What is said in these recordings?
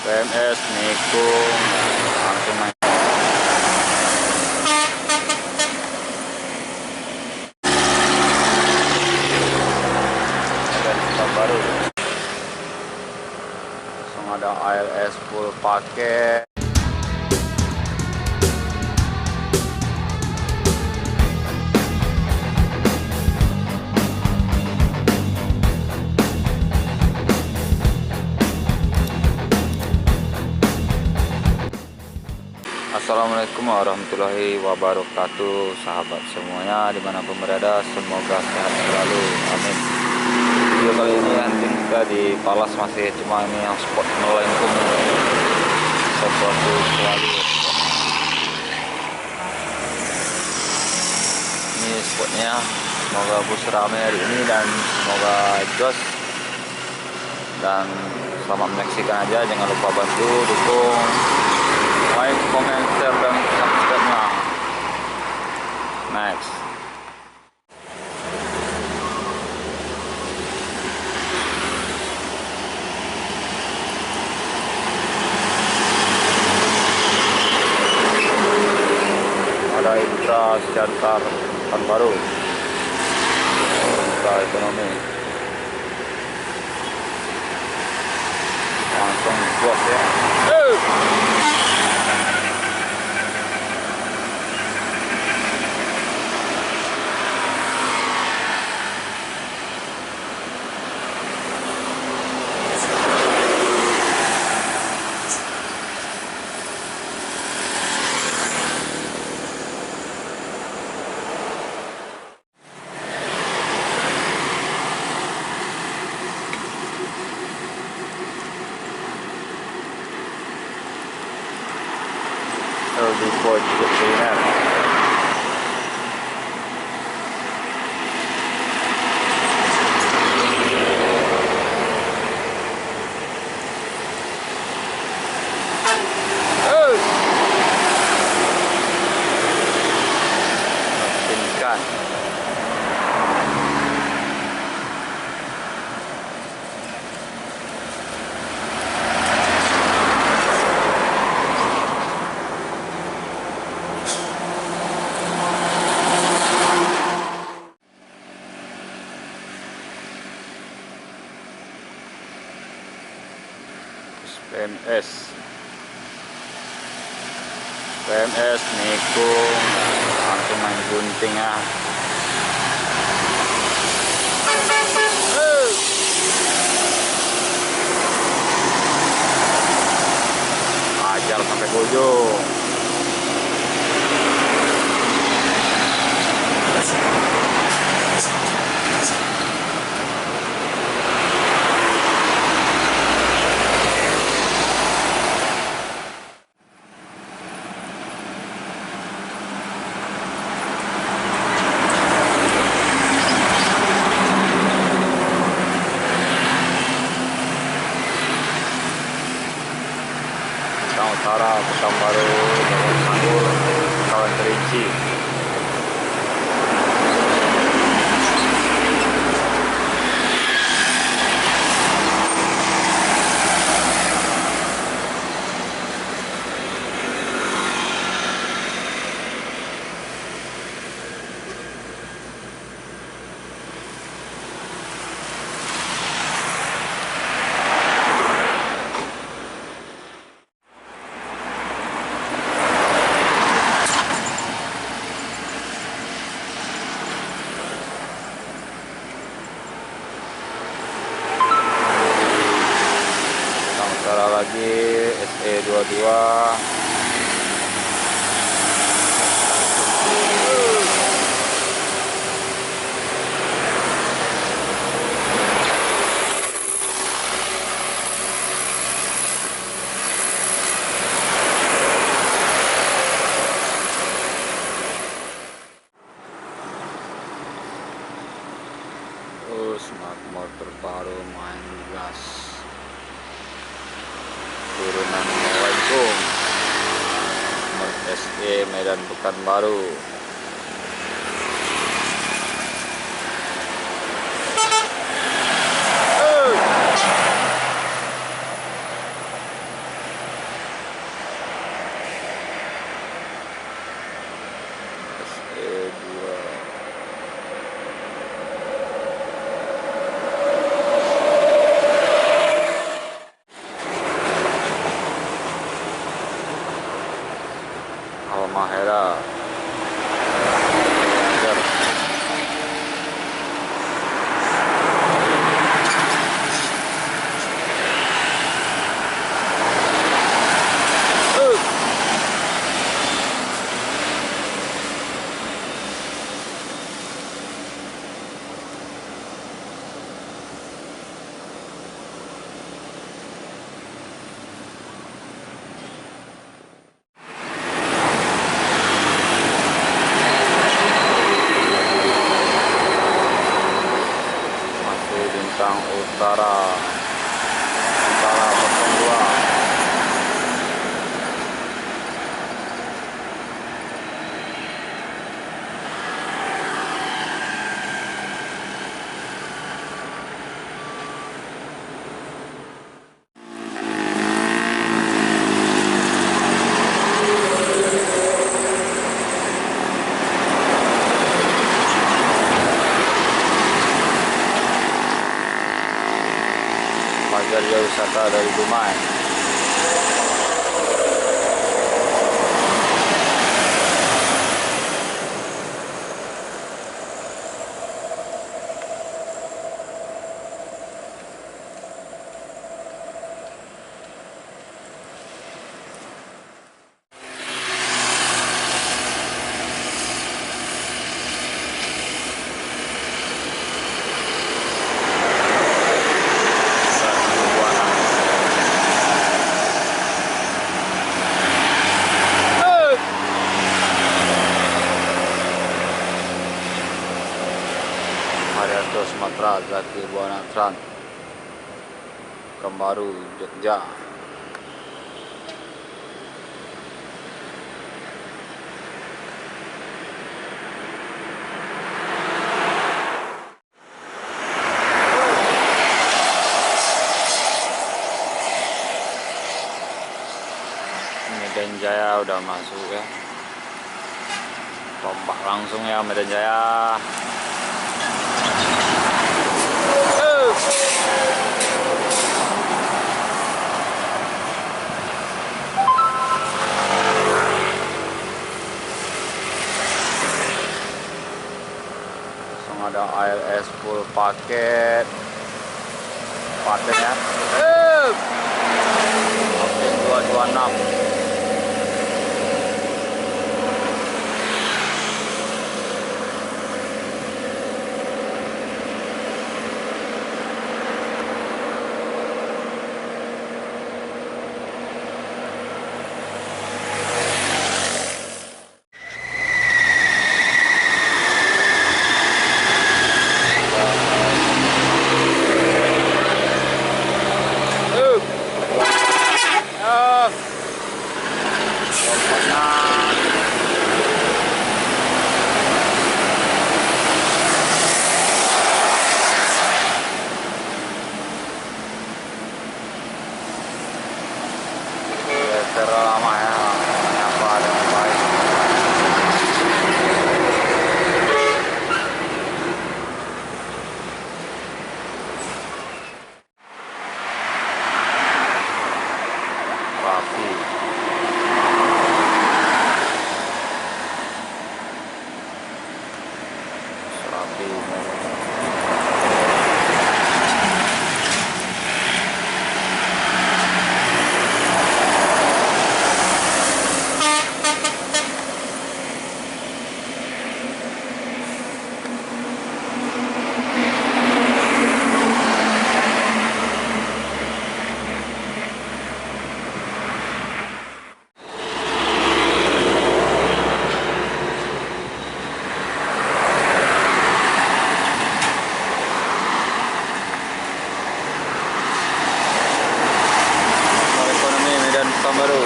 PMS Nikung langsung main. Dan stop baru langsung ada ALS full paket. Assalamualaikum warahmatullahi wabarakatuh, sahabat semuanya dimanapun berada, semoga sehat selalu, amin. Video kali ini hunting kita di Palas, masih cuma ini yang spot melengkung sesuatu selalu. Ini spotnya, semoga bus rame hari ini dan semoga jos. Dan selamat menyaksikan aja, jangan lupa bantu dukung like, comment, share, dan subscribe-nya. Next. Ada Intra Siantar Pekanbaru, Intra Ekonomi. Langsung buat ya. Di Ford kuliner. Ikan. PMS Nikung langsung main gunting ya. Ajar sampai ujung. Utara, Pekanbaru, Jalan Sanggul, kawan Kerinci. Lagi SE22 smart motor baru main gas. Turunan Melengkung, SE Medan Pekanbaru. Halmahera. Bintang Utara 02. Pagar wisata dari Dumai. Haryanto Sumatera, Zakir Buana Tran, Kembaru Jogja. Medan Jaya udah masuk ya, tombak langsung ya Medan Jaya. Langsung ada ALS full paket ya. Oke, 226. Terlalu lama ya, menyapa dengan baik. Rapi. Rapi. Baru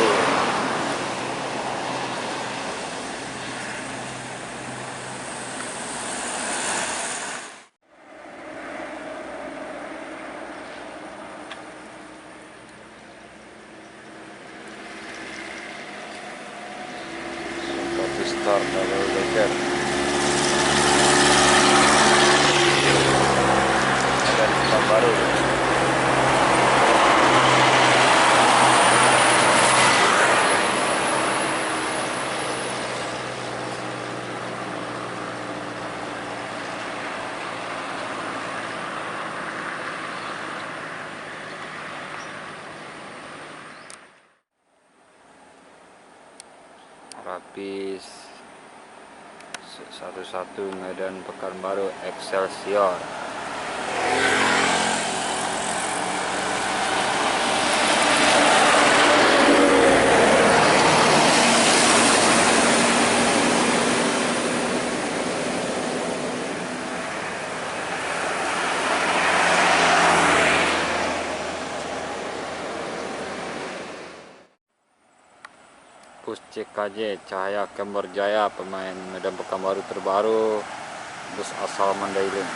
kopi start double decker dan baru. habis. 1-1 Medan Pekanbaru Excelsior. Bus CKJ Cahaya Kemberjaya, pemain Medan Pekanbaru terbaru, bus asal Mandailing.